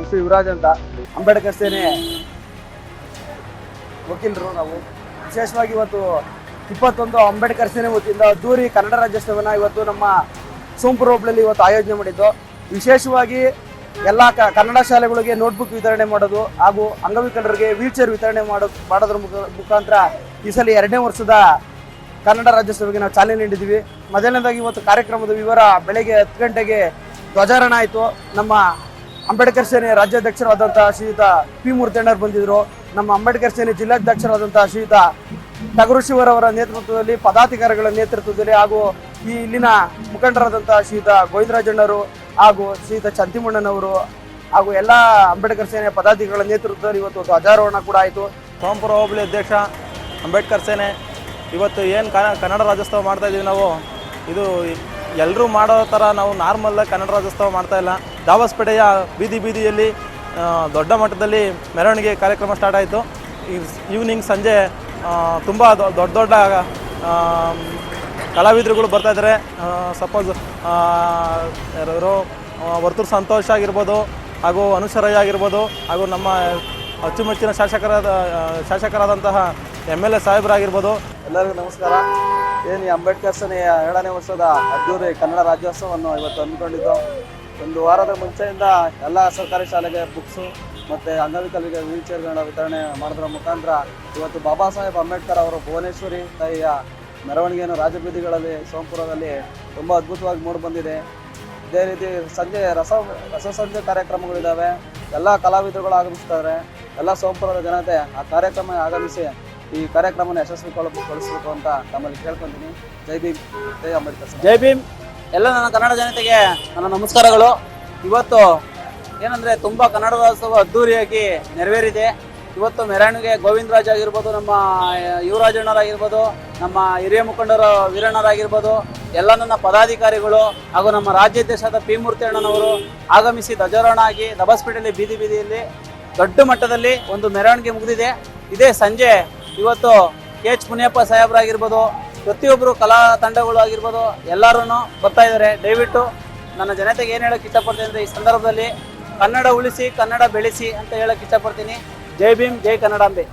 ಹೆಸರು ಯುವರಾಜ್ ಅಂತ. ಅಂಬೇಡ್ಕರ್ ಸೇನೆ ವಕೀಲರು ನಾವು. ವಿಶೇಷವಾಗಿ ಇವತ್ತು 21 ಅಂಬೇಡ್ಕರ್ ಸೇನೆ ವತಿಯಿಂದ ಅದ್ದೂರಿ ಕನ್ನಡ ರಾಜ್ಯೋತ್ಸವನ ಇವತ್ತು ನಮ್ಮ ಸೋಂಪುರ ಹೋಬಳಿಯಲ್ಲಿ ಇವತ್ತು ಆಯೋಜನೆ ಮಾಡಿದ್ದು. ವಿಶೇಷವಾಗಿ ಎಲ್ಲ ಕನ್ನಡ ಶಾಲೆಗಳಿಗೆ ನೋಟ್ಬುಕ್ ವಿತರಣೆ ಮಾಡೋದು ಹಾಗೂ ಅಂಗವಿಕಲರಿಗೆ ವೀಲ್ಚೇರ್ ವಿತರಣೆ ಮಾಡೋದ್ರ ಮುಖಾಂತರ ಈ ಸಲ 2ನೇ ವರ್ಷದ ಕನ್ನಡ ರಾಜ್ಯೋತ್ಸವಕ್ಕೆ ನಾವು ಚಾಲನೆ ನೀಡಿದ್ದೀವಿ. ಮೊದಲನೇದಾಗಿ ಇವತ್ತು ಕಾರ್ಯಕ್ರಮದ ವಿವರ ಬೆಳಗ್ಗೆ 10 ಗಂಟೆಗೆ ಧ್ವಜಾರೋಹಣ ಆಯಿತು. ನಮ್ಮ ಅಂಬೇಡ್ಕರ್ ಸೇನೆ ರಾಜ್ಯಾಧ್ಯಕ್ಷರಾದಂಥ ಶ್ರೀಯುತ ಪಿ ಮೂರ್ತಣ್ಣರು ಬಂದಿದ್ದರು. ನಮ್ಮ ಅಂಬೇಡ್ಕರ್ ಸೇನೆ ಜಿಲ್ಲಾಧ್ಯಕ್ಷರಾದಂಥ ಶ್ರೀಯುತ ಟಗರು ಶಿವರವರ ನೇತೃತ್ವದಲ್ಲಿ, ಪದಾಧಿಕಾರಿಗಳ ನೇತೃತ್ವದಲ್ಲಿ ಹಾಗೂ ಇಲ್ಲಿನ ಮುಖಂಡರಾದಂಥ ಶ್ರೀಯುತ ಗೋವಿಂದರಾಜಣ್ಣವರು ಹಾಗೂ ಶ್ರೀಯುತ ಚಂತಿಮಣ್ಣನವರು ಹಾಗೂ ಎಲ್ಲ ಅಂಬೇಡ್ಕರ್ ಸೇನೆ ಪದಾಧಿಕಾರಿಗಳ ನೇತೃತ್ವದಲ್ಲಿ ಇವತ್ತು ಧ್ವಜಾರೋಹಣ ಕೂಡ ಆಯಿತು. ಸೋಂಪುರ ಹೋಬಳಿ ಅಧ್ಯಕ್ಷ ಅಂಬೇಡ್ಕರ್ ಸೇನೆ ಇವತ್ತು ಏನು ಕನ್ನಡ ರಾಜ್ಯೋತ್ಸವ ಮಾಡ್ತಾಯಿದ್ದೀವಿ ನಾವು. ಇದು ಎಲ್ಲರೂ ಮಾಡೋ ಥರ ನಾವು ನಾರ್ಮಲ್ಲಾಗಿ ಕನ್ನಡ ರಾಜ್ಯೋತ್ಸವ ಮಾಡ್ತಾಯಿಲ್ಲ. ದಾಬಸ್ಪೇಟೆಯ ಬೀದಿಯಲ್ಲಿ ದೊಡ್ಡ ಮಟ್ಟದಲ್ಲಿ ಮೆರವಣಿಗೆ ಕಾರ್ಯಕ್ರಮ ಸ್ಟಾರ್ಟ್ ಆಯಿತು. ಈವ್ನಿಂಗ್ ಸಂಜೆ ತುಂಬ ದೊಡ್ಡ ಕಲಾವಿದರುಗಳು ಬರ್ತಾಯಿದ್ದಾರೆ. ಸಪೋಸ್ ಯಾರು ವರ್ತೂರು ಸಂತೋಷ್ ಆಗಿರ್ಬೋದು, ಹಾಗೂ ಅನುಸರಯ್ಯ ಆಗಿರ್ಬೋದು, ಹಾಗೂ ನಮ್ಮ ಅಚ್ಚುಮೆಚ್ಚಿನ ಶಾಸಕರಾದಂತಹ MLA ಸಾಹೇಬರಾಗಿರ್ಬೋದು. ಎಲ್ಲರಿಗೂ ನಮಸ್ಕಾರ. ಏನು ಈ ಅಂಬೇಡ್ಕರ್ ಸೇನೆಯ 2ನೇ ವರ್ಷದ ಅದ್ದೂರಿ ಕನ್ನಡ ರಾಜ್ಯೋತ್ಸವವನ್ನು ಇವತ್ತು ಹಮ್ಮಿಕೊಂಡಿದ್ದು. ಒಂದು ವಾರದ ಮುಂಚೆಯಿಂದ ಎಲ್ಲ ಸರ್ಕಾರಿ ಶಾಲೆಗೆ ಬುಕ್ಸು ಮತ್ತು ಅಂಗವಿಕಲರಿಗೆ ವೀಲ್ಚೇರ್ಗಳನ್ನ ವಿತರಣೆ ಮಾಡೋದ್ರ ಮುಖಾಂತರ ಇವತ್ತು ಬಾಬಾ ಸಾಹೇಬ್ ಅಂಬೇಡ್ಕರ್ ಅವರು ಭುವನೇಶ್ವರಿ ತಾಯಿಯ ಮೆರವಣಿಗೆಯನ್ನು ರಾಜಬೀದಿಗಳಲ್ಲಿ ಸೋಂಪುರದಲ್ಲಿ ತುಂಬ ಅದ್ಭುತವಾಗಿ ಮೂಡಿಬಂದಿದೆ. ಇದೇ ರೀತಿ ಸಂಜೆ ರಸಸಂಜೆ ಕಾರ್ಯಕ್ರಮಗಳಿದ್ದಾವೆ. ಎಲ್ಲ ಕಲಾವಿದರುಗಳು ಆಗಮಿಸ್ತಾರೆ. ಎಲ್ಲ ಸೋಂಪುರದ ಜನತೆ ಆ ಕಾರ್ಯಕ್ರಮ ಆಗಮಿಸಿ ಈ ಕಾರ್ಯಕ್ರಮನ ಯಶಸ್ವಿಗೊಳಿಸಬೇಕು ಅಂತ ತಮ್ಮಲ್ಲಿ ಕೇಳ್ಕೊತೀನಿ. ಜೈ ಭೀಮ್, ಜೈ ಅಂಬೇಡ್ಕರ್. ಜೈ ಭೀಮ್. ಎಲ್ಲ ನನ್ನ ಕನ್ನಡ ಜನತೆಗೆ ನನ್ನ ನಮಸ್ಕಾರಗಳು. ಇವತ್ತು ಏನಂದರೆ ತುಂಬ ಕನ್ನಡ ರಾಜ್ಯೋತ್ಸವ ಅದ್ದೂರಿಯಾಗಿ ನೆರವೇರಿದೆ. ಇವತ್ತು ಮೆರವಣಿಗೆ ಗೋವಿಂದರಾಜ್ ಆಗಿರ್ಬೋದು, ನಮ್ಮ ಯುವರಾಜಣ್ಣರಾಗಿರ್ಬೋದು, ನಮ್ಮ ಹಿರಿಯ ಮುಖಂಡರು ವೀರಣ್ಣರಾಗಿರ್ಬೋದು, ಎಲ್ಲ ನನ್ನ ಪದಾಧಿಕಾರಿಗಳು ಹಾಗೂ ನಮ್ಮ ರಾಜ್ಯಾಧ್ಯಕ್ಷರಾದ ಪಿ ಮೂರ್ತಣ್ಣನವರು ಆಗಮಿಸಿ ಧ್ವಜಾರೋಹಣ ಆಗಿ ದಬಸ್ಪೇಟೆಯಲ್ಲಿ ಬೀದಿಯಲ್ಲಿ ದೊಡ್ಡ ಮಟ್ಟದಲ್ಲಿ ಒಂದು ಮೆರವಣಿಗೆ ಮುಗಿದಿದೆ. ಇದೇ ಸಂಜೆ ಇವತ್ತು KH ಮುನಿಯಪ್ಪ ಸಾಹೇಬರಾಗಿರ್ಬೋದು, ಪ್ರತಿಯೊಬ್ಬರು ಕಲಾ ತಂಡಗಳು ಆಗಿರ್ಬೋದು ಎಲ್ಲರೂ ಬರ್ತಾ ಇದ್ದಾರೆ. ದಯವಿಟ್ಟು ನನ್ನ ಜನತೆಗೆ ಏನು ಹೇಳೋಕ್ಕೆ ಇಷ್ಟಪಡ್ತೀನಿ ಅಂದರೆ, ಈ ಸಂದರ್ಭದಲ್ಲಿ ಕನ್ನಡ ಉಳಿಸಿ ಕನ್ನಡ ಬೆಳೆಸಿ ಅಂತ ಹೇಳೋಕ್ಕೆ ಇಷ್ಟಪಡ್ತೀನಿ. ಜೈ ಭೀಮ್, ಜೈ ಕನ್ನಡಾಂಬೆ.